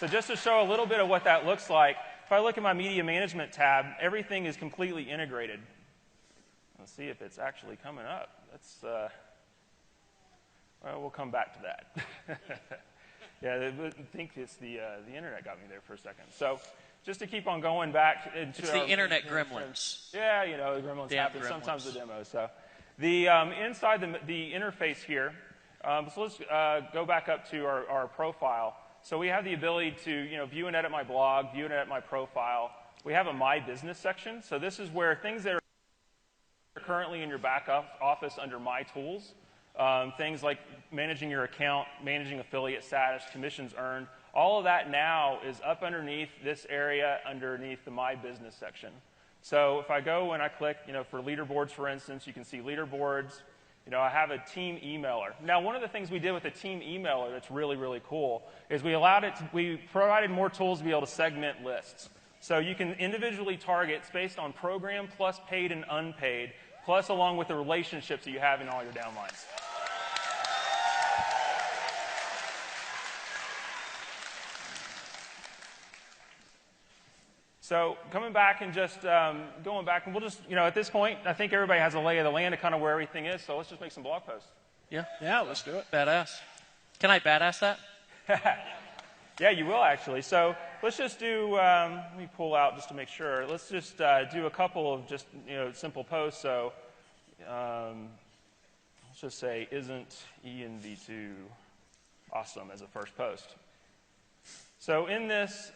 So just to show a little bit of what that looks like, if I look at my media management tab, everything is completely integrated. Let's see if it's actually coming up. Well, we'll come back to that. Yeah, I think it's the internet got me there for a second. So just to keep on going back into it's the internet gremlins. Yeah, you know, the gremlins happen. Sometimes the demos. So the inside the interface here. So let's go back up to our profile. So we have the ability to view and edit my blog, view and edit my profile. We have a My Business section. So this is where things that are currently in your back office under My Tools, things like managing your account, managing affiliate status, commissions earned, all of that now is up underneath this area underneath the My Business section. So if I go and I click, for leaderboards, for instance, you can see leaderboards. I have a team emailer. Now, one of the things we did with the team emailer that's really, really cool is we provided more tools to be able to segment lists. So you can individually target based on program plus paid and unpaid, plus along with the relationships that you have in all your downlines. So coming back and just going back, and we'll just, at this point, I think everybody has a lay of the land of kind of where everything is, so let's just make some blog posts. Yeah, let's do it. Badass. Can I badass that? Yeah, you will actually. So let's just do, let me pull out just to make sure. Let's just do a couple of just, simple posts. So let's just say, isn't ENV2 awesome as a first post? So in this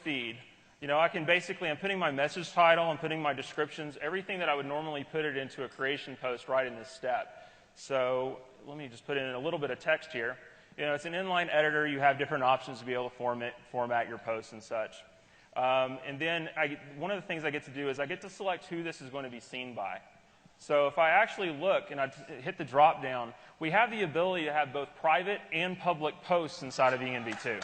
feed, I can basically, I'm putting my message title, I'm putting my descriptions, everything that I would normally put it into a creation post right in this step. So let me just put in a little bit of text here. It's an inline editor. You have different options to be able to format your posts and such. And then one of the things I get to do is I get to select who this is going to be seen by. So if I actually look and I hit the drop down, we have the ability to have both private and public posts inside of ENV2.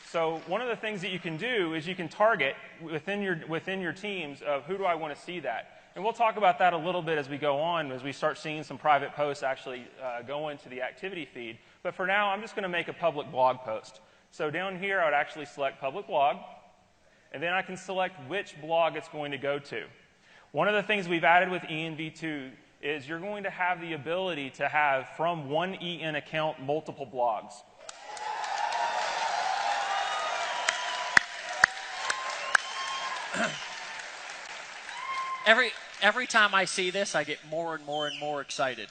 So one of the things that you can do is you can target within your teams of who do I want to see that. And we'll talk about that a little bit as we go on, as we start seeing some private posts actually go into the activity feed. But for now, I'm just going to make a public blog post. So down here, I would actually select public blog, and then I can select which blog it's going to go to. One of the things we've added with ENV2 is you're going to have the ability to have, from one EN account, multiple blogs. Every time I see this, I get more and more and more excited,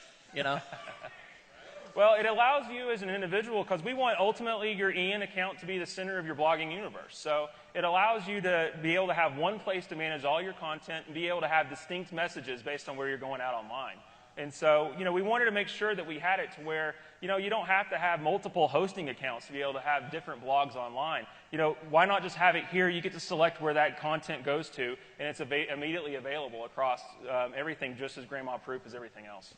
Well, it allows you as an individual, because we want ultimately your EN account to be the center of your blogging universe. So it allows you to be able to have one place to manage all your content and be able to have distinct messages based on where you're going out online. And so, we wanted to make sure that we had it to where, you don't have to have multiple hosting accounts to be able to have different blogs online. Why not just have it here? You get to select where that content goes to, and it's immediately available across everything, just as grandma-proof as everything else.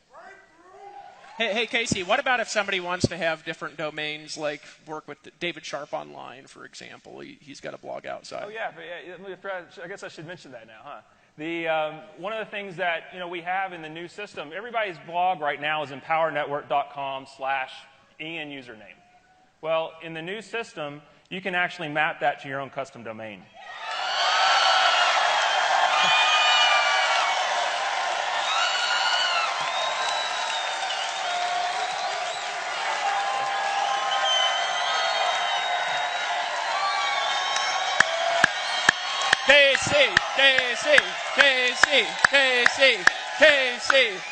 Hey, Casey, what about if somebody wants to have different domains, like work with David Sharp Online, for example? He's got a blog outside. Oh, yeah. I guess I should mention that now, huh? One of the things that we have in the new system, everybody's blog right now is empowernetwork.com/EN username. Well, in the new system, you can actually map that to your own custom domain.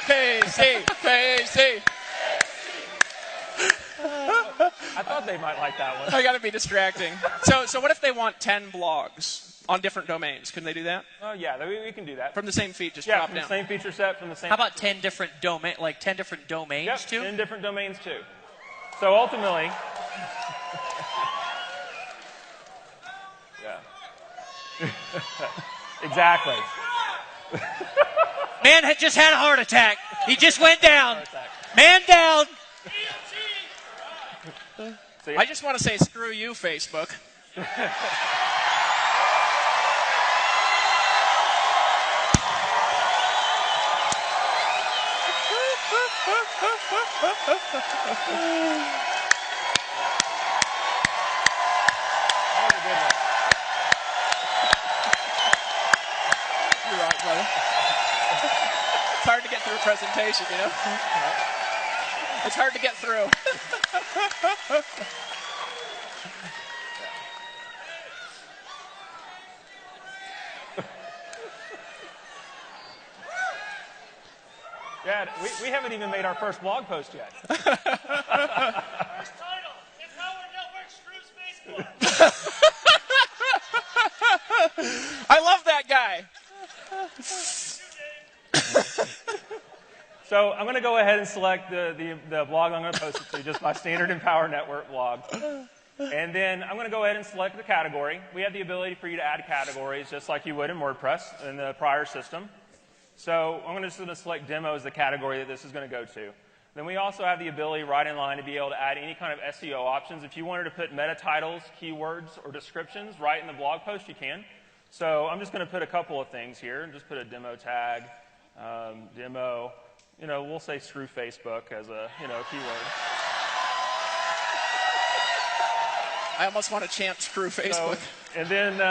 KC. I thought they might like that one. I got to be distracting. So what if they want 10 blogs on different domains? Can they do that? Oh, yeah, we can do that. From the same feed, just drop down. From the same feature set, from the same. How about 10 different domains Yep, too? 10 different domains too. So ultimately, yeah. Exactly. Man had just had a heart attack. He just went down. Man down. I just want to say screw you, Facebook. presentation, you know? It's hard to get through. Yeah, we haven't even made our first blog post yet. First title, Empower Network Screws Facebook. I love that guy. So I'm going to go ahead and select the blog I'm going to post it to, just my standard Empower Network blog. And then I'm going to go ahead and select the category. We have the ability for you to add categories just like you would in WordPress in the prior system. So I'm just going to select demo as the category that this is going to go to. Then we also have the ability right in line to be able to add any kind of SEO options. If you wanted to put meta titles, keywords, or descriptions right in the blog post, you can. So I'm just going to put a couple of things here. Just put a demo tag, demo. We'll say screw Facebook as a keyword. I almost want to chant screw Facebook. So, and then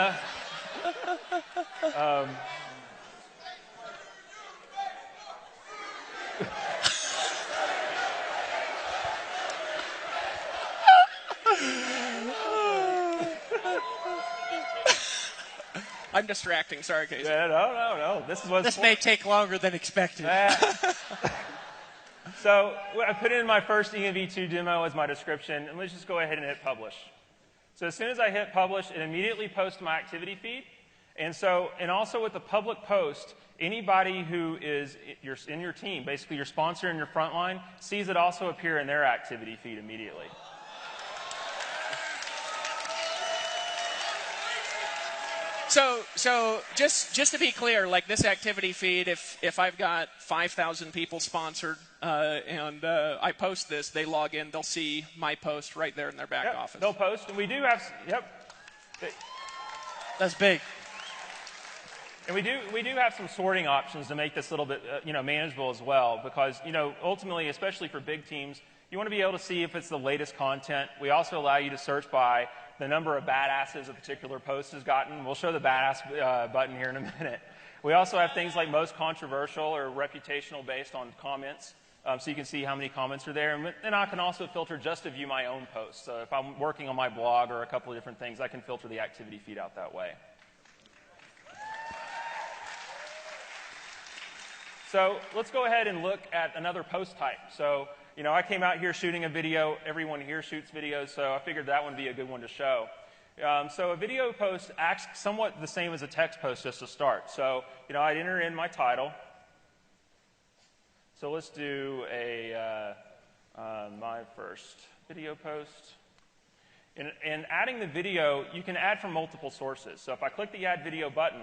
I'm distracting. Sorry, Casey. yeah, no. This may take longer than expected. So I put in my first ENV2 demo as my description, and let's just go ahead and hit publish. So as soon as I hit publish, it immediately posts my activity feed. And also with the public post, anybody who is in your team, basically your sponsor and your frontline, sees it also appear in their activity feed immediately. So just to be clear, like this activity feed, if I've got 5,000 people sponsored and I post this, they log in, they'll see my post right there in their back office. They'll post, and we do have, That's big. And we do have some sorting options to make this a little bit manageable as well, because ultimately, especially for big teams, you want to be able to see if it's the latest content. We also allow you to search by the number of badasses a particular post has gotten. We'll show the badass button here in a minute. We also have things like most controversial or reputational based on comments, so you can see how many comments are there. And then I can also filter just to view my own posts. So if I'm working on my blog or a couple of different things, I can filter the activity feed out that way. So let's go ahead and look at another post type. So I came out here shooting a video. Everyone here shoots videos, so I figured that would be a good one to show. So a video post acts somewhat the same as a text post just to start. So, I'd enter in my title. So let's do my first video post. In adding the video, you can add from multiple sources. So if I click the Add Video button,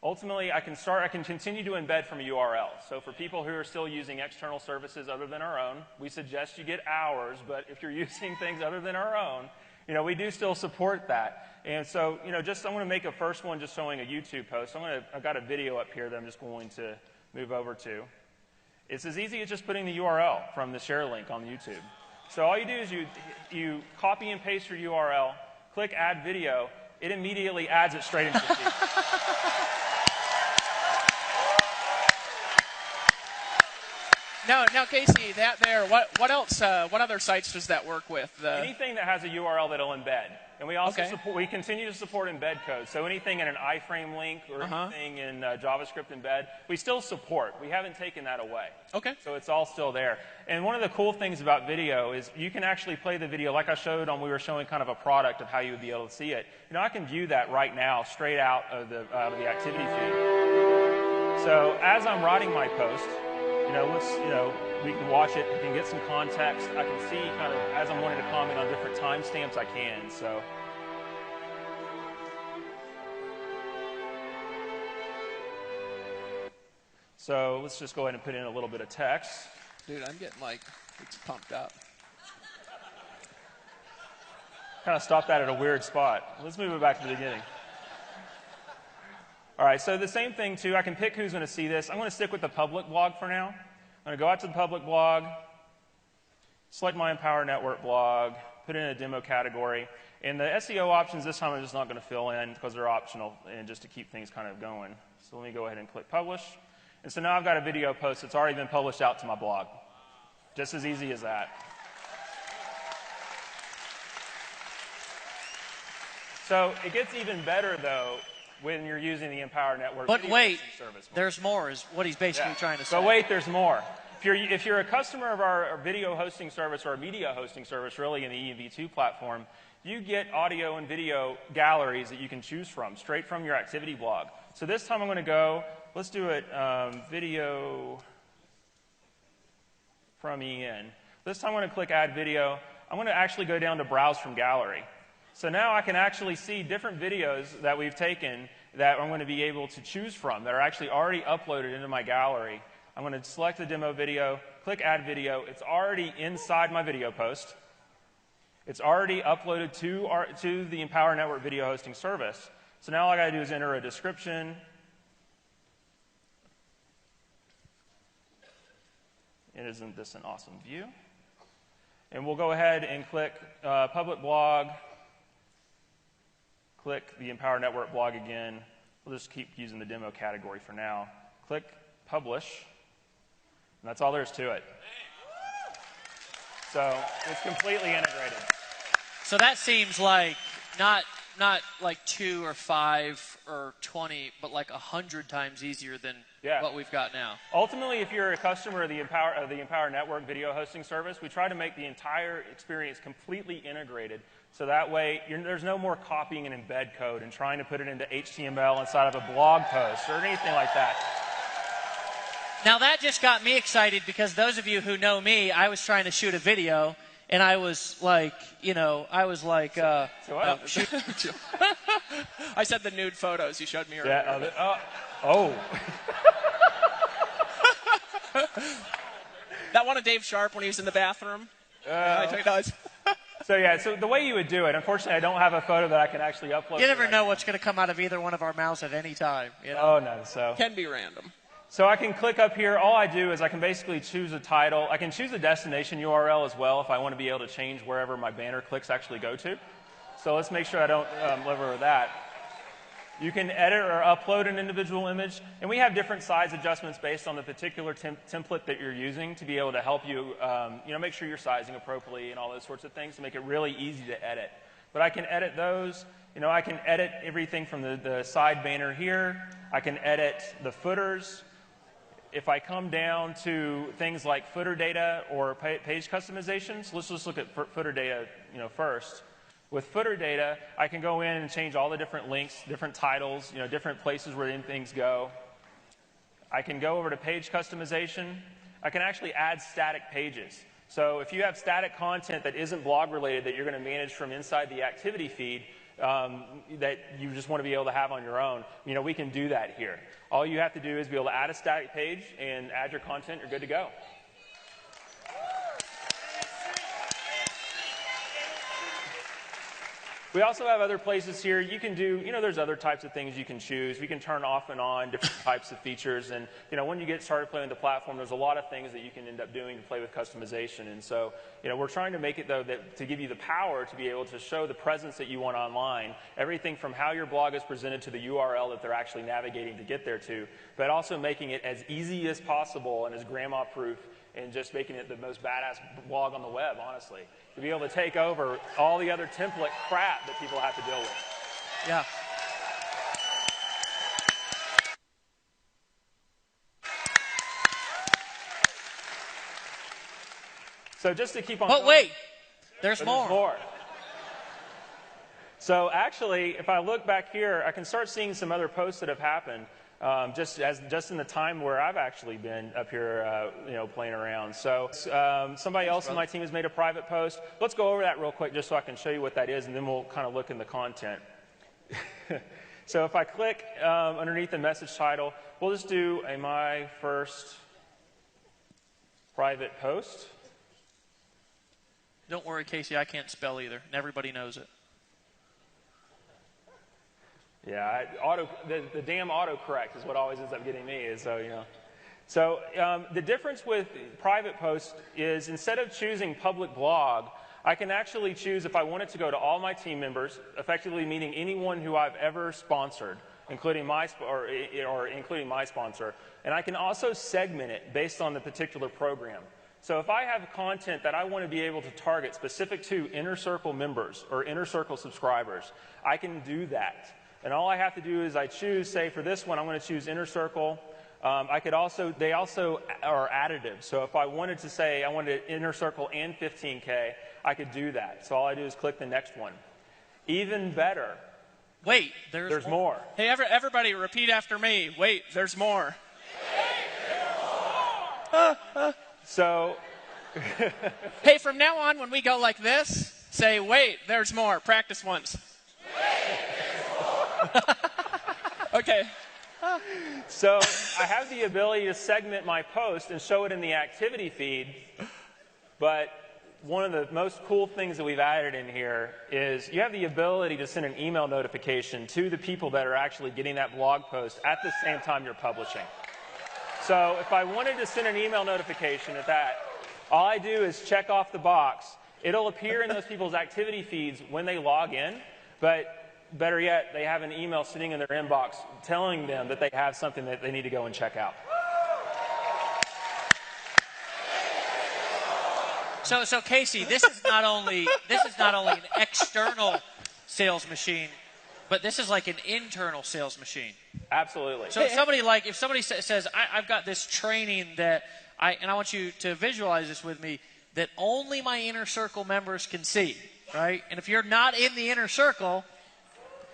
ultimately, I can continue to embed from a URL. So for people who are still using external services other than our own, we suggest you get ours, but if you're using things other than our own, we do still support that. And so, I'm going to make a first one just showing a YouTube post. I've got a video up here that I'm just going to move over to. It's as easy as just putting the URL from the share link on YouTube. So all you do is you copy and paste your URL, click Add Video, it immediately adds it straight into the feed. Now, Casey, that there. What else? What other sites does that work with? Anything that has a URL that'll embed, and we also we continue to support embed code. So anything in an iframe link or anything in JavaScript embed, we still support. We haven't taken that away. Okay. So it's all still there. And one of the cool things about video is you can actually play the video, like I showed on. We were showing kind of a product of how you would be able to see it. I can view that right now straight out of the activity feed. So as I'm writing my post. We can watch it, we can get some context. I can see kind of, as I'm wanting to comment on different timestamps, I can, So let's just go ahead and put in a little bit of text. Dude, I'm getting it's pumped up. Kind of stop that at a weird spot. Let's move it back to the beginning. All right, so the same thing, too. I can pick who's going to see this. I'm going to stick with the public blog for now. I'm going to go out to the public blog, select my Empower Network blog, put in a demo category. And the SEO options this time I'm just not going to fill in because they're optional and just to keep things kind of going. So let me go ahead and click Publish. And so now I've got a video post that's already been published out to my blog. Just as easy as that. So it gets even better, though, when you're using the Empower Network. But wait, service. there's more is what he's basically trying to say. But wait, there's more. If you're a customer of our video hosting service or our media hosting service, really in the ENV2 platform, you get audio and video galleries that you can choose from, straight from your activity blog. So this time I'm going to go, let's do it video from EN. This time I'm going to click Add Video. I'm going to actually go down to Browse from Gallery. So now I can actually see different videos that we've taken that I'm going to be able to choose from that are actually already uploaded into my gallery. I'm going to select the demo video, click Add Video. It's already inside my video post. It's already uploaded to the Empower Network video hosting service. So now all I got to do is enter a description. Isn't this an awesome view? And we'll go ahead and click Public Blog. Click the Empower Network blog again. We'll just keep using the demo category for now. Click Publish. And that's all there is to it. So it's completely integrated. So that seems like not like 2 or 5 or 20, but like 100 times easier than what we've got now. Ultimately, if you're a customer of the Empower Network video hosting service, we try to make the entire experience completely integrated. So that way, there's no more copying and embed code and trying to put it into HTML inside of a blog post or anything like that. Now that just got me excited because those of you who know me, I was trying to shoot a video and I was like, I said the nude photos you showed me earlier. That one of Dave Sharp when he was in the bathroom. So the way you would do it, unfortunately, I don't have a photo that I can actually upload. You never know what's going to come out of either one of our mouths at any time. Oh, no. So can be random. So I can click up here. All I do is I can basically choose a title. I can choose a destination URL as well if I want to be able to change wherever my banner clicks actually go to. So let's make sure I don't live over that. You can edit or upload an individual image, and we have different size adjustments based on the particular template that you're using to be able to help you, make sure you're sizing appropriately and all those sorts of things to make it really easy to edit. But I can edit those. I can edit everything from the side banner here. I can edit the footers. If I come down to things like footer data or page customizations, let's just look at footer data, first. With footer data, I can go in and change all the different links, different titles, different places where things go. I can go over to page customization. I can actually add static pages. So if you have static content that isn't blog related that you're going to manage from inside the activity feed that you just want to be able to have on your own, we can do that here. All you have to do is be able to add a static page and add your content. You're good to go. We also have other places here. You can do, there's other types of things you can choose. We can turn off and on different types of features. And, when you get started playing with the platform, there's a lot of things that you can end up doing to play with customization. And so, we're trying to make it, though, to give you the power to be able to show the presence that you want online. Everything from how your blog is presented to the URL that they're actually navigating to get there to, but also making it as easy as possible and as grandma-proof and just making it the most badass blog on the web, honestly. To be able to take over all the other template crap that people have to deal with. Yeah. So just to keep on... But wait, there's more. So actually, if I look back here, I can start seeing some other posts that have happened. Just in the time where I've actually been up here, playing around. So somebody else in my team has made a private post. Let's go over that real quick just so I can show you what that is, and then we'll kind of look in the content. So if I click underneath the message title, we'll just do my first private post. Don't worry, Casey, I can't spell either, and everybody knows it. Yeah, the damn autocorrect is what always ends up getting me. So the difference with private posts is instead of choosing public blog, I can actually choose if I want it to go to all my team members, effectively meaning anyone who I've ever sponsored, including my sponsor, and I can also segment it based on the particular program. So if I have content that I want to be able to target specific to Inner Circle members or Inner Circle subscribers, I can do that. And all I have to do is I choose, say for this one, I'm going to choose Inner Circle. They also are additive. So if I wanted to say I wanted Inner Circle and 15K, I could do that. So all I do is click the next one. Even better. Wait, there's more. Hey, everybody repeat after me. Wait, there's more. So, hey, from now on, when we go like this, say, wait, there's more. Practice once. Okay. So I have the ability to segment my post and show it in the activity feed, but one of the most cool things that we've added in here is you have the ability to send an email notification to the people that are actually getting that blog post at the same time you're publishing. So if I wanted to send an email notification at that, all I do is check off the box. It'll appear in those people's activity feeds when they log in, but better yet, they have an email sitting in their inbox telling them that they have something that they need to go and check out. So Casey, this is not only an external sales machine, but this is like an internal sales machine. Absolutely. So if somebody says, I've got this training that I want you to visualize this with me, that only my Inner Circle members can see, right? And if you're not in the Inner Circle,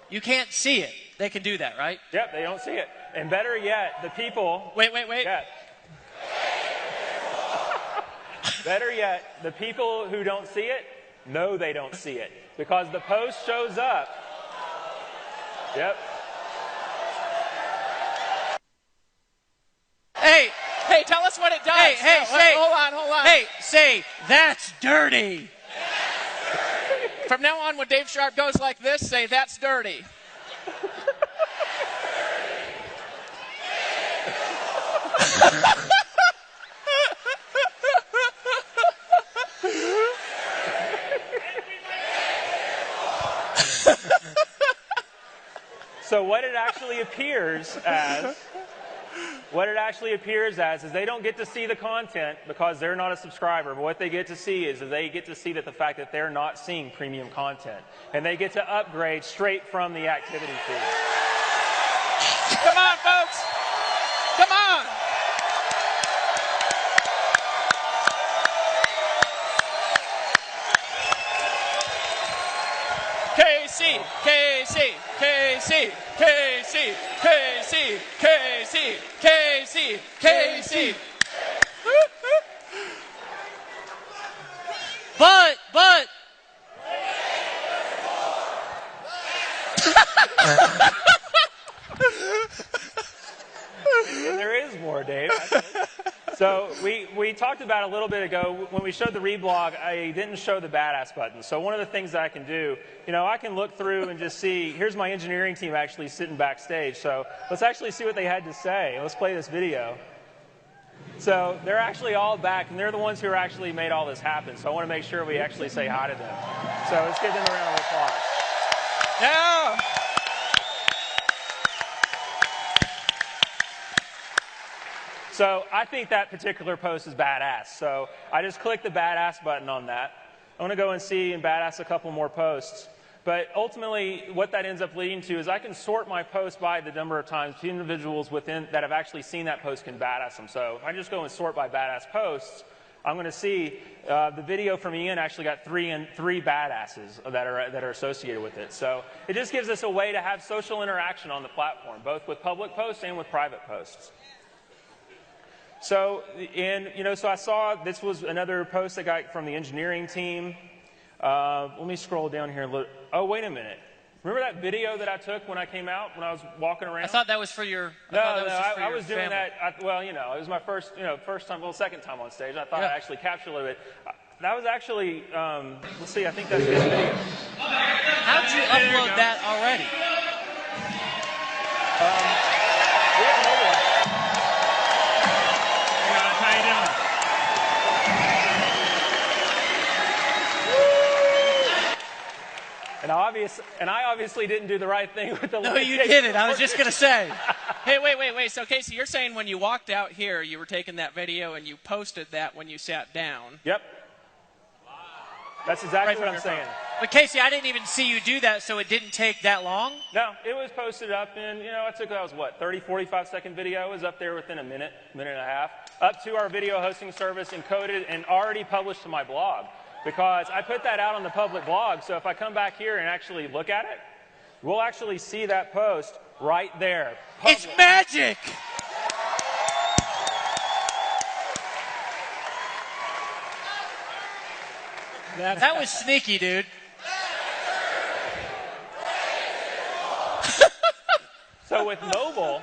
you can't see it. They can do that, right? Yep, they don't see it. And better yet, the people... Wait. Yeah. Better yet, the people who don't see it know they don't see it because the post shows up. Yep. Hey, tell us what it does. Hold on. Hey, say, that's dirty. From now on, when Dave Sharp goes like this, say, that's dirty. So what it actually appears as is they don't get to see the content because they're not a subscriber, but what they get to see is they get to see that the fact that they're not seeing premium content, and they get to upgrade straight from the activity feed. Come on, folks. Come on. KC. But. And there is more, Dave. So we talked about a little bit ago, when we showed the reblog, I didn't show the badass button. So one of the things that I can do, I can look through and just see, here's my engineering team actually sitting backstage. So let's actually see what they had to say. Let's play this video. So they're actually all back, and they're the ones who actually made all this happen. So I want to make sure we actually say hi to them. So let's give them a round of applause. Yeah. So I think that particular post is badass. So I just click the badass button on that. I want to go and see and badass a couple more posts. But ultimately, what that ends up leading to is I can sort my posts by the number of times individuals within that have actually seen that post can badass them. So if I just go and sort by badass posts, I'm going to see the video from Ian actually got three badasses that are associated with it. So it just gives us a way to have social interaction on the platform, both with public posts and with private posts. So, so I saw this was another post I got from the engineering team. Let me scroll down here a little. Oh, wait a minute. Remember that video that I took when I came out, when I was walking around? I thought that was for your I was doing that. It was my first time, second time on stage. I thought I'd actually capture a little bit. That was actually, let's see, I think that's this video. How'd you upload that already? We have mobile. How you doing? And obviously, and I obviously didn't do the right thing with the No, you didn't. I was just going to say. Hey, wait. So, Casey, you're saying when you walked out here, you were taking that video and you posted that when you sat down. Yep. That's exactly what I'm saying. But, Casey, I didn't even see you do that, so it didn't take that long? No, it was posted up in, that was what, 30, 45-second video. It was up there within a minute and a half, up to our video hosting service, encoded, and already published to my blog. Because I put that out on the public blog, so if I come back here and actually look at it, we'll actually see that post right there. It's magic! That was sneaky, dude. So with mobile,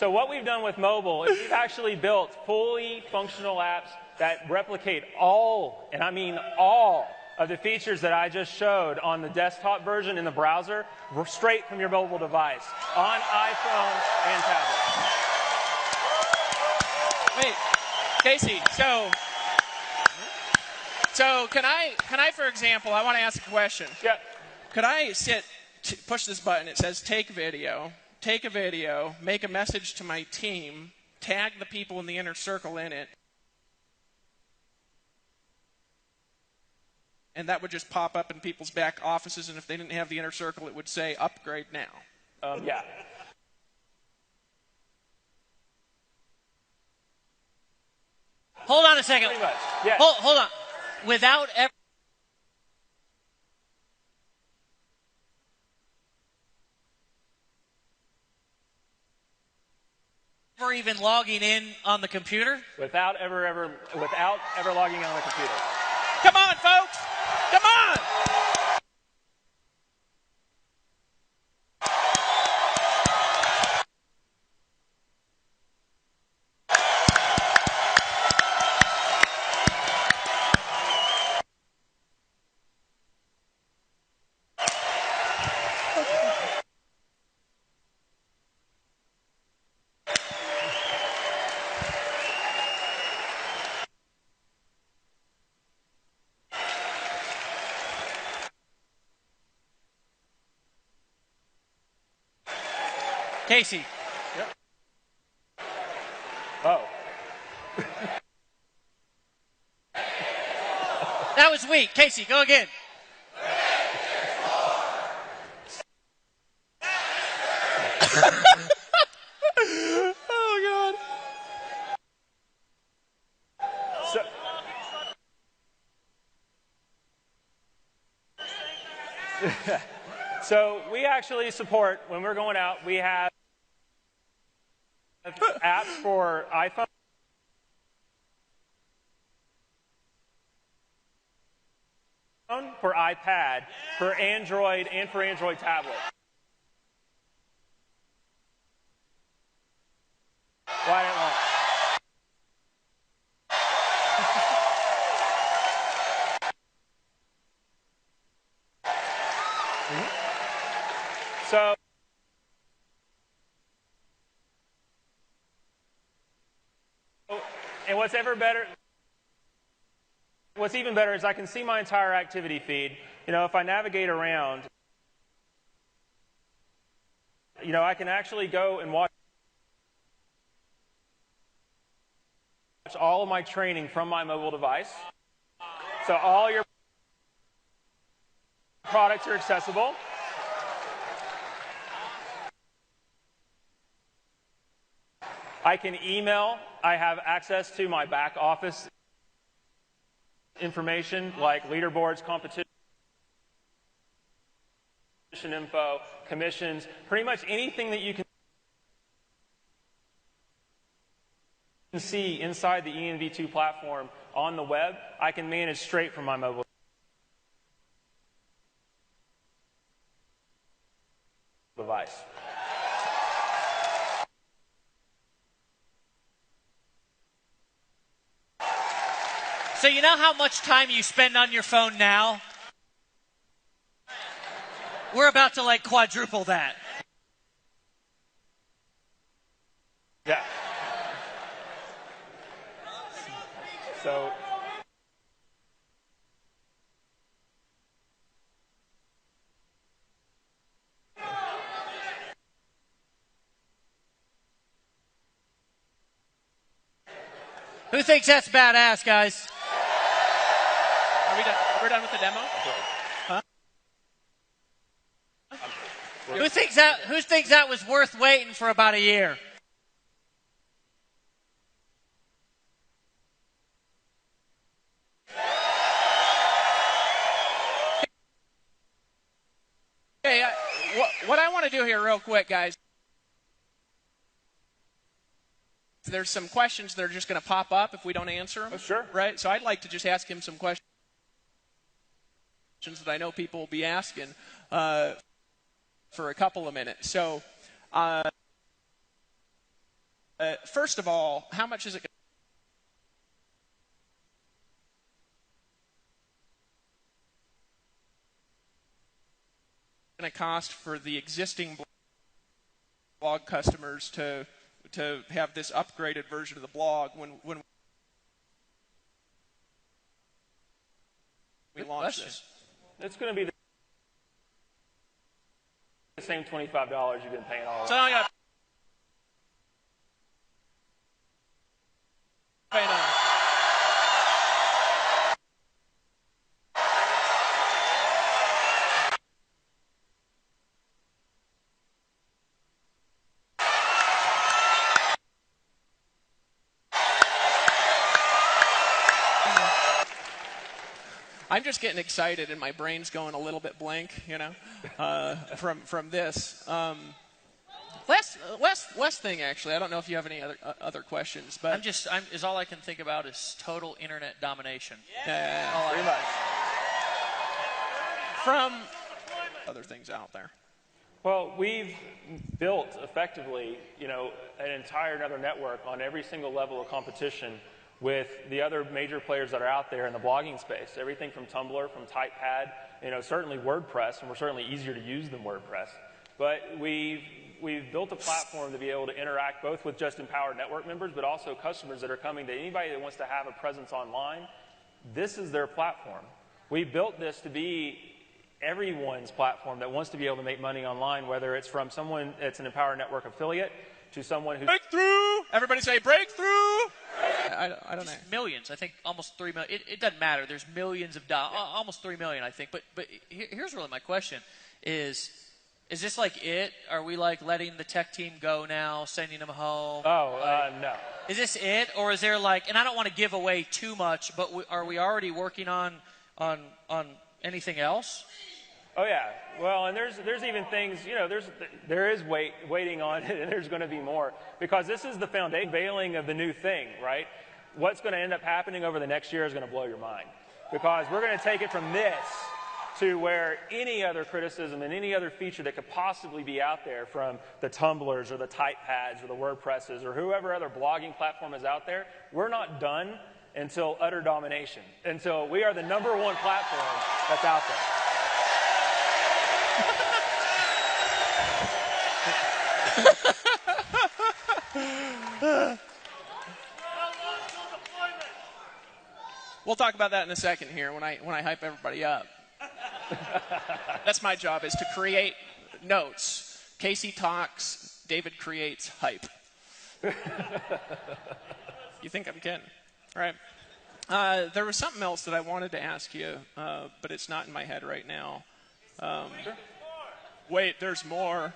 what we've done with mobile is we've actually built fully functional apps that replicate all, and I mean all, of the features that I just showed on the desktop version in the browser, straight from your mobile device, on iPhones and tablets. Wait, Casey, so can I, for example, I want to ask a question. Yeah. Could I push this button, it says take a video, make a message to my team, tag the people in the inner circle in it, and that would just pop up in people's back offices, and if they didn't have the inner circle, it would say upgrade now. Yeah. Hold on a second. Pretty much, yeah. Hold on. Without ever even logging in on the computer? Without ever logging on the computer. Come on, folks! Come on! Casey. Yep. Oh. That was weak. Casey, go again. Oh, God. So we actually support, when we're going out, we have apps for iPhone, for iPad, for Android, and for Android tablet. Why didn't want? So, and what's even better is I can see my entire activity feed. If I navigate around, I can actually go and watch all of my training from my mobile device. So all your products are accessible. I can email. I have access to my back office information like leaderboards, competition info, commissions, pretty much anything that you can see inside the ENV2 platform on the web, I can manage straight from my mobile device. So you know how much time you spend on your phone now? We're about to quadruple that. Yeah. So Who thinks that's badass, guys? Are we done? We're done with the demo? Huh? Who thinks that was worth waiting for about a year? Okay, what I want to do here real quick, guys, there's some questions that are just going to pop up if we don't answer them. Oh, sure. Right? So I'd like to just ask him some questions that I know people will be asking for a couple of minutes. So first of all, how much is it going to cost for the existing blog customers to have this upgraded version of the blog when we launch this? It's going to be the same $25 you've been paying all So along. I got pay now. I'm just getting excited and my brain's going a little bit blank, you know, from this. Last thing, actually. I don't know if you have any other questions, but Is all I can think about is total internet domination. pretty much. From other things out there. Well, we've built effectively, an entire another network on every single level of competition with the other major players that are out there in the blogging space. Everything from Tumblr, from Typepad, certainly WordPress, and we're certainly easier to use than WordPress. But we've built a platform to be able to interact both with just Empowered Network members, but also customers that are coming to anybody that wants to have a presence online. This is their platform. We built this to be everyone's platform that wants to be able to make money online, whether it's from someone that's an Empowered Network affiliate to someone who's... Breakthrough! Everybody say breakthrough! I don't know. Millions. I think almost 3 million. It doesn't matter. There's millions of dollars. Almost 3 million, I think. But here's really my question: Is this like it? Are we like letting the tech team go now, sending them home? No. Is this it, or is there like? And I don't want to give away too much, but are we already working on anything else? Oh yeah. Well, and there's even things, there is waiting on it, and there's going to be more, because this is the unveiling of the new thing, right? What's going to end up happening over the next year is going to blow your mind, because we're going to take it from this to where any other criticism and any other feature that could possibly be out there from the Tumblrs or the Typepads or the WordPresses or whoever other blogging platform is out there, we're not done until utter domination, until we are the #1 platform that's out there. We'll talk about that in a second here when I hype everybody up. That's my job, is to create notes. Casey talks, David creates hype. You think I'm kidding? All right. There was something else that I wanted to ask you, but it's not in my head right now. Sure. Wait, there's more.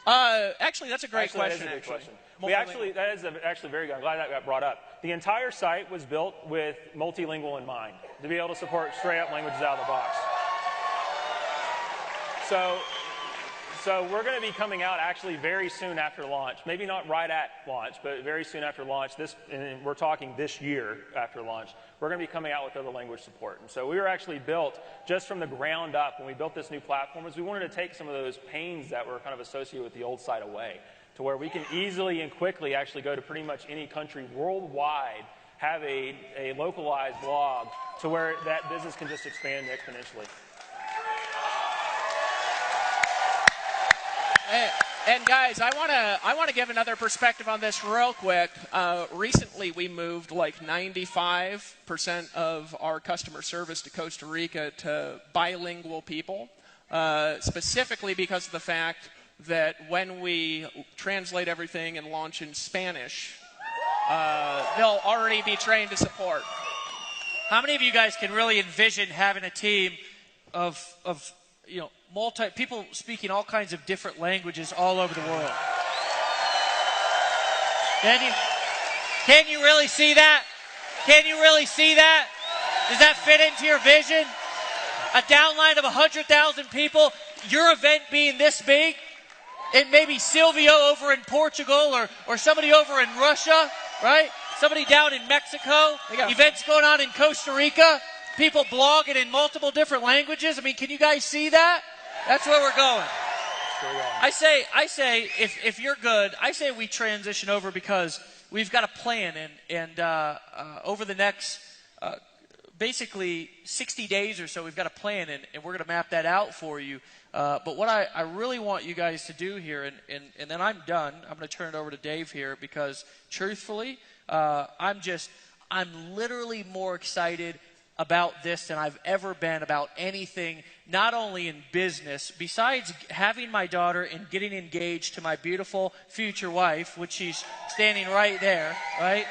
Actually, that's a great question. That is a good question. That is actually very good. I'm glad that got brought up. The entire site was built with multilingual in mind, to be able to support straight-up languages out of the box. So we're going to be coming out actually very soon after launch. Maybe not right at launch, but very soon after launch. And we're talking this year after launch. We're going to be coming out with other language support. And so we were actually built just from the ground up when we built this new platform, is we wanted to take some of those pains that were kind of associated with the old site away, to where we can easily and quickly actually go to pretty much any country worldwide, have a localized blog, to where that business can just expand exponentially. And guys, I want to give another perspective on this real quick. Recently, we moved like 95% of our customer service to Costa Rica to bilingual people, specifically because of the fact that when we translate everything and launch in Spanish, they'll already be trained to support. How many of you guys can really envision having a team of people speaking all kinds of different languages all over the world? Can you really see that? Can you really see that? Does that fit into your vision? A downline of 100,000 people, your event being this big, and maybe Silvio over in Portugal or somebody over in Russia, right? Somebody down in Mexico, events going on in Costa Rica, people blogging in multiple different languages. I mean, can you guys see that? That's where we're going. I say, if you're good, I say we transition over because we've got a plan, and over the next basically 60 days or so, we've got a plan, and we're going to map that out for you. But what I really want you guys to do here, and then I'm done. I'm going to turn it over to Dave here because, truthfully, I'm literally more excited about this than I've ever been about anything, not only in business, besides having my daughter and getting engaged to my beautiful future wife, which she's standing right there, right?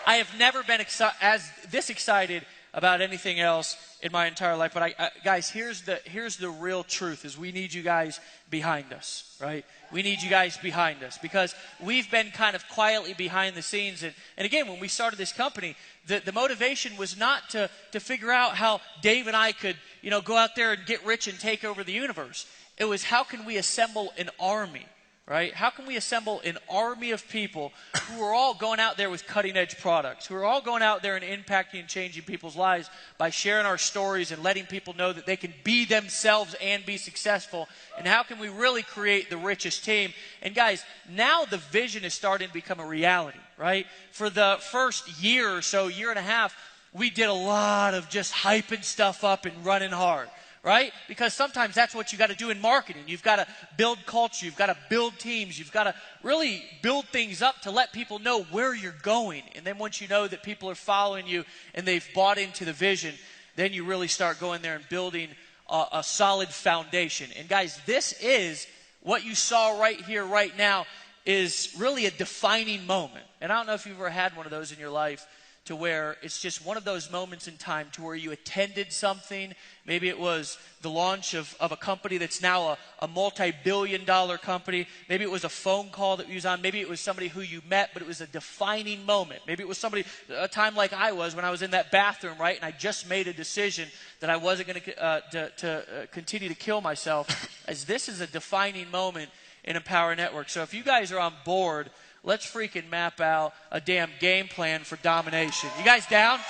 I have never been as this excited about anything else in my entire life. But guys, here's the real truth: is we need you guys behind us, right? We need you guys behind us because we've been kind of quietly behind the scenes. And again, when we started this company, the motivation was not to figure out how Dave and I could, go out there and get rich and take over the universe. It was how can we assemble an army, right? How can we assemble an army of people who are all going out there with cutting-edge products, who are all going out there and impacting and changing people's lives by sharing our stories and letting people know that they can be themselves and be successful? And how can we really create the richest team? And guys, now the vision is starting to become a reality, right? For the first year or so, year and a half, we did a lot of just hyping stuff up and running hard. Right? Because sometimes that's what you got to do in marketing. You've got to build culture. You've got to build teams. You've got to really build things up to let people know where you're going. And then once you know that people are following you and they've bought into the vision, then you really start going there and building a solid foundation. And guys, this is what you saw right here, right now, is really a defining moment. And I don't know if you've ever had one of those in your life, to where it's just one of those moments in time to where you attended something. Maybe it was the launch of a company that's now a multi-billion-dollar company. Maybe it was a phone call that you was on. Maybe it was somebody who you met, but it was a defining moment. Maybe it was a time like I was when I was in that bathroom, right? And I just made a decision that I wasn't going to continue to kill myself, as this is a defining moment in Empower Network. So if you guys are on board, let's freaking map out a damn game plan for domination. You guys down?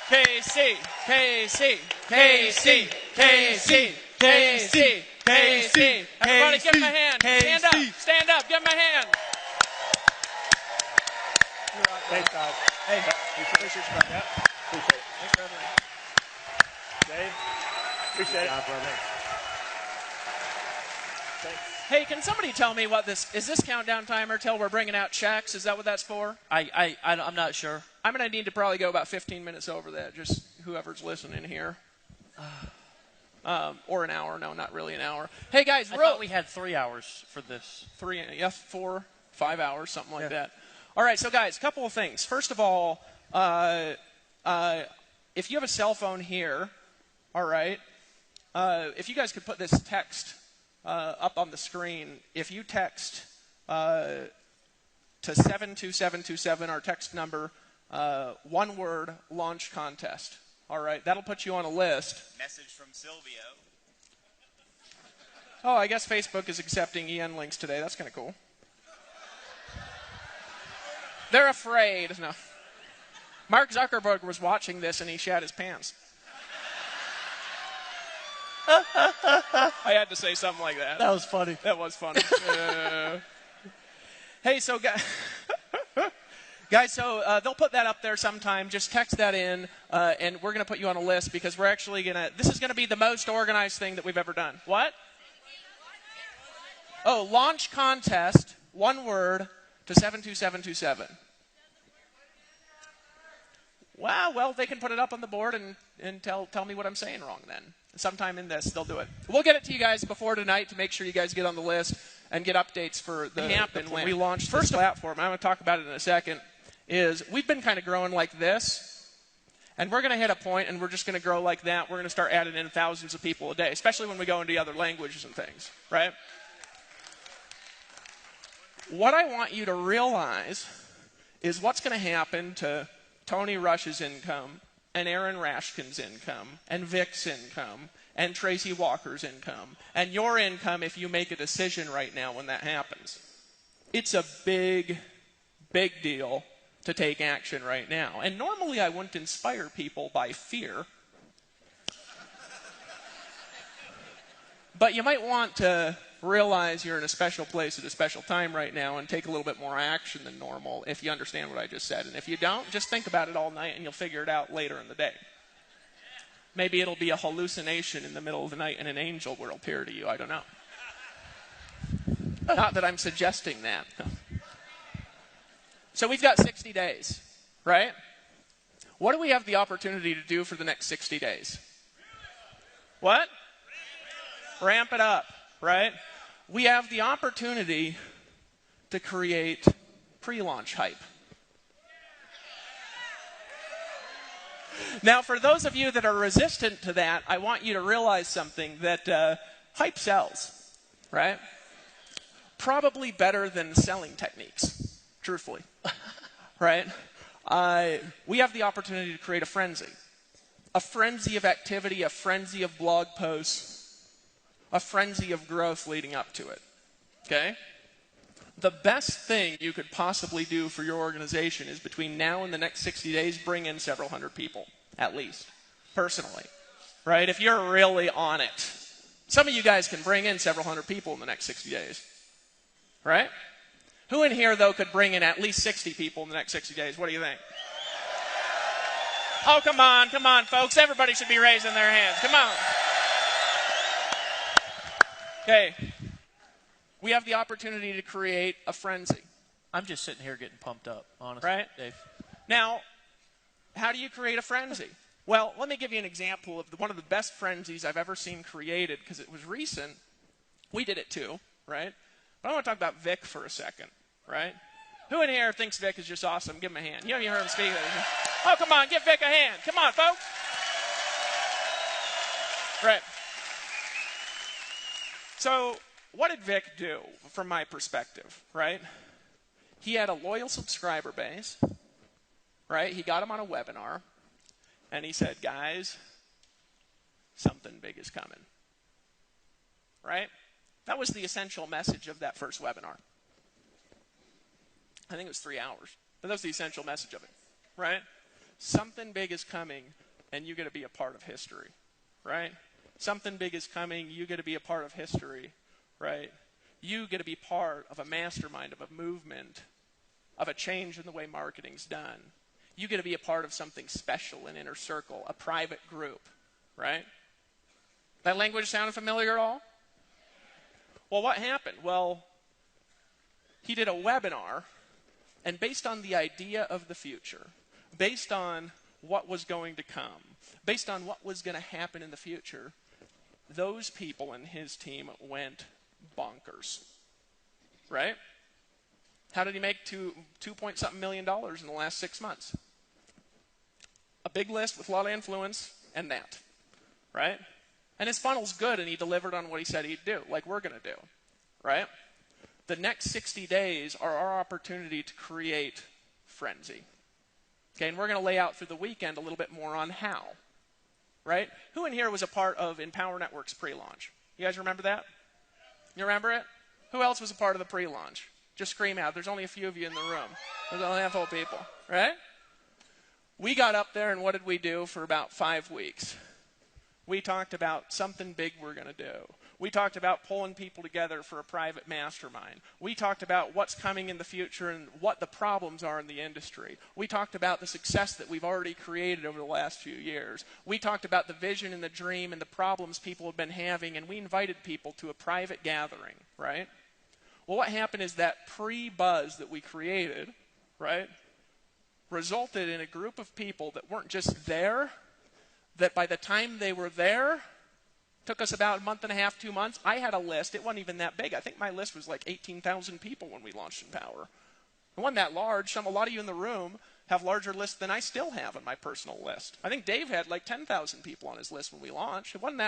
KC, KC, KC, KC, KC, KC. Everybody give him a hand. Stand up, stand up, give him a hand. Thanks, guys. Hey, appreciate you, brother. Yep. Appreciate it. Thanks, brother. Dave, appreciate it. Brother. Thanks. Hey, can somebody tell me what is this countdown timer till we're bringing out checks? Is that what that's for? I'm not sure. I'm going to need to probably go about 15 minutes over that, just whoever's listening here. Or an hour. No, not really an hour. Hey, guys. I thought we had 3 hours for this. 4, 5 hours, something like that. All right, so guys, a couple of things. First of all, if you have a cell phone here, all right, if you guys could put this text up on the screen. If you text to 72727, our text number, one word, launch contest. All right, that'll put you on a list. Message from Silvio. Oh, I guess Facebook is accepting EN links today. That's kind of cool. They're afraid. No. Mark Zuckerberg was watching this and he shat his pants. I had to say something like that. That was funny. That was funny. Hey, so guys, so they'll put that up there sometime. Just text that in, and we're going to put you on a list because we're actually going to, this is going to be the most organized thing that we've ever done. What? Oh, launch contest, one word, to 72727. Wow, well, they can put it up on the board and tell me what I'm saying wrong then. Sometime in this, they'll do it. We'll get it to you guys before tonight to make sure you guys get on the list. and get updates for the happened when we launched this platform. I'm going to talk about it in a second. Is we've been kind of growing like this, and we're going to hit a point, and we're just going to grow like that. We're going to start adding in thousands of people a day, especially when we go into other languages and things, right? What I want you to realize is what's going to happen to Tony Rush's income, and Aaron Rashkin's income, and Vic's income, and Tracy Walker's income, and your income if you make a decision right now when that happens. It's a big, big deal to take action right now. And normally I wouldn't inspire people by fear. But you might want to realize you're in a special place at a special time right now and take a little bit more action than normal if you understand what I just said. And if you don't, just think about it all night and you'll figure it out later in the day. Maybe it'll be a hallucination in the middle of the night and an angel will appear to you. I don't know. Not that I'm suggesting that. So we've got 60 days, right? What do we have the opportunity to do for the next 60 days? What? Ramp it up, right? We have the opportunity to create pre-launch hype. Now, for those of you that are resistant to that, I want you to realize something, that hype sells, right? Probably better than selling techniques, truthfully, right? We have the opportunity to create a frenzy of activity, a frenzy of blog posts, a frenzy of growth leading up to it, okay? The best thing you could possibly do for your organization is between now and the next 60 days, bring in several hundred people, at least, personally, right? If you're really on it. Some of you guys can bring in several hundred people in the next 60 days, right? Who in here, though, could bring in at least 60 people in the next 60 days? What do you think? Oh, come on, folks. Everybody should be raising their hands. Come on. Okay. We have the opportunity to create a frenzy. I'm just sitting here getting pumped up, honestly, right? Dave. Now, how do you create a frenzy? Well, let me give you an example of one of the best frenzies I've ever seen created, because it was recent. We did it too, right? But I want to talk about Vic for a second, right? Who in here thinks Vic is just awesome? Give him a hand. You haven't heard him speak. Oh, come on, give Vic a hand. Come on, folks. Right. So, what did Vic do, from my perspective, right? He had a loyal subscriber base, right? He got him on a webinar, and he said, guys, something big is coming, right? That was the essential message of that first webinar. I think it was 3 hours, but that was the essential message of it, right? Something big is coming, and you get to be a part of history, right? Something big is coming, you get to be a part of history, right? You get to be part of a mastermind, of a movement, of a change in the way marketing's done. You get to be a part of something special, an inner circle, a private group, right? That language sound familiar at all? Well, what happened? Well, he did a webinar, and based on the idea of the future, based on what was going to come, based on what was going to happen in the future, those people in his team went bonkers, right? How did he make $2.something million in the last 6 months? A big list with a lot of influence and that, right? And his funnel's good, and he delivered on what he said he'd do, like we're going to do, right? The next 60 days are our opportunity to create frenzy. Okay, and we're going to lay out through the weekend a little bit more on how, right? Who in here was a part of Empower Network's pre-launch? You guys remember that? You remember it? Who else was a part of the pre-launch? Just scream out. There's only a few of you in the room. There's only a handful of people, right? We got up there, and what did we do for about 5 weeks? We talked about something big we're going to do. We talked about pulling people together for a private mastermind. We talked about what's coming in the future and what the problems are in the industry. We talked about the success that we've already created over the last few years. We talked about the vision and the dream and the problems people have been having, and we invited people to a private gathering, right? Well, what happened is that pre-buzz that we created, right, resulted in a group of people that weren't just there, that by the time they were there, Took us about a month and a half, 2 months. I had a list. It wasn't even that big. I think my list was like 18,000 people when we launched Empower. It wasn't that large. A lot of you in the room have larger lists than I still have on my personal list. I think Dave had like 10,000 people on his list when we launched. It wasn't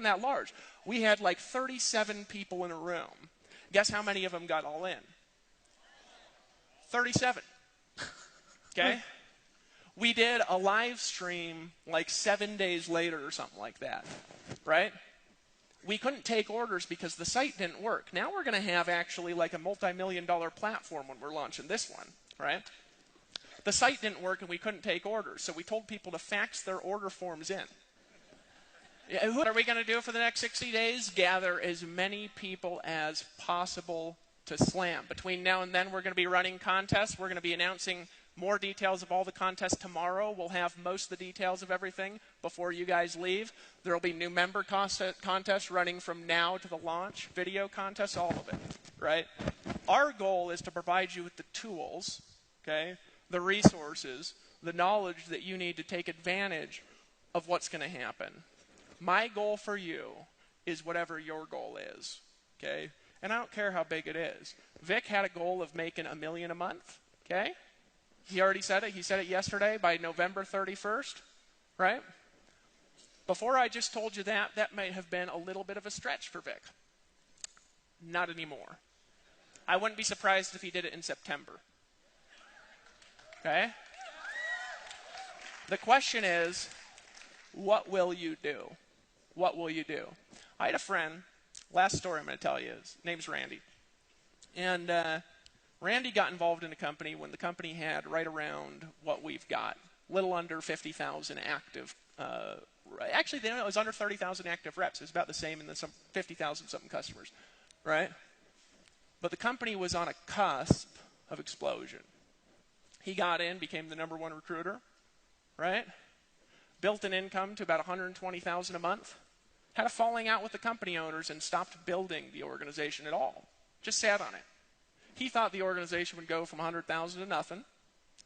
that large. We had like 37 people in a room. Guess how many of them got all in? 37. Okay? We did a live stream like 7 days later or something like that, right? We couldn't take orders because the site didn't work. Now we're going to have actually like a multi-million-dollar platform when we're launching this one, right? The site didn't work and we couldn't take orders, so we told people to fax their order forms in. What are we going to do for the next 60 days? Gather as many people as possible to Slam. Between now and then, we're going to be running contests. We're going to be announcing more details of all the contests tomorrow. We'll have most of the details of everything before you guys leave. There will be new member contests running from now to the launch, video contests, all of it, right? Our goal is to provide you with the tools, okay, the resources, the knowledge that you need to take advantage of what's going to happen. My goal for you is whatever your goal is, okay? And I don't care how big it is. Vic had a goal of making $1 million a month, okay? He already said it. He said it yesterday by November 31st, right? Before I just told you that, that may have been a little bit of a stretch for Vic. Not anymore. I wouldn't be surprised if he did it in September. Okay? The question is, what will you do? What will you do? I had a friend, last story I'm going to tell you, his name's Randy. And Randy got involved in a company when the company had right around what we've got, little under 50,000 active. Actually, it was under 30,000 active reps. It was about the same in the 50,000 something customers, right? But the company was on a cusp of explosion. He got in, became the #1 recruiter, right? Built an income to about $120,000 a month. Had a falling out with the company owners and stopped building the organization at all. Just sat on it. He thought the organization would go from 100,000 to nothing,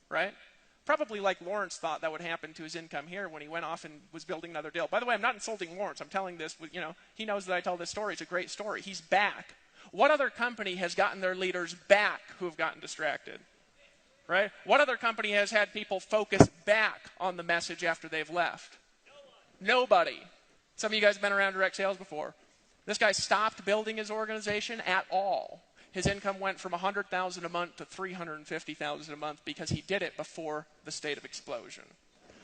right? Probably like Lawrence thought that would happen to his income here when he went off and was building another deal. By the way, I'm not insulting Lawrence. I'm telling this, he knows that I tell this story. It's a great story. He's back. What other company has gotten their leaders back who have gotten distracted? Right? What other company has had people focus back on the message after they've left? Nobody. Some of you guys have been around direct sales before. This guy stopped building his organization at all. His income went from $100,000 a month to $350,000 a month because he did it before the state of explosion.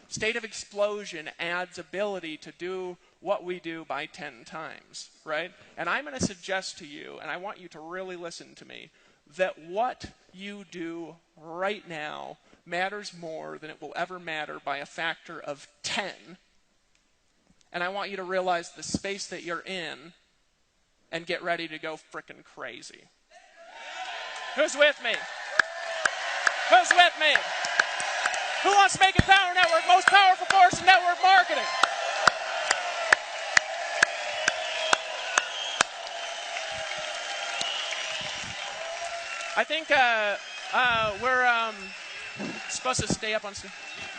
State of explosion adds ability to do what we do by 10 times, right? And I'm going to suggest to you, and I want you to really listen to me, that what you do right now matters more than it will ever matter by a factor of 10. And I want you to realize the space that you're in and get ready to go frickin' crazy. Who's with me? Who's with me? Who wants to make Empower Network most powerful force in network marketing? I think we're supposed to stay up on stage.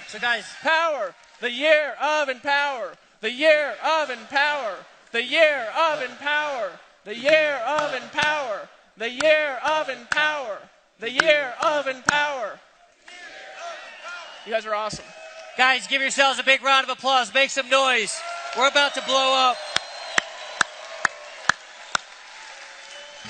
So guys, Power, the year of Empower, the year of Empower, the year of Empower, the year of Empower, the year of Empower, the year of Empower. You guys are awesome. guys, give yourselves a big round of applause. Make some noise. We're about to blow up.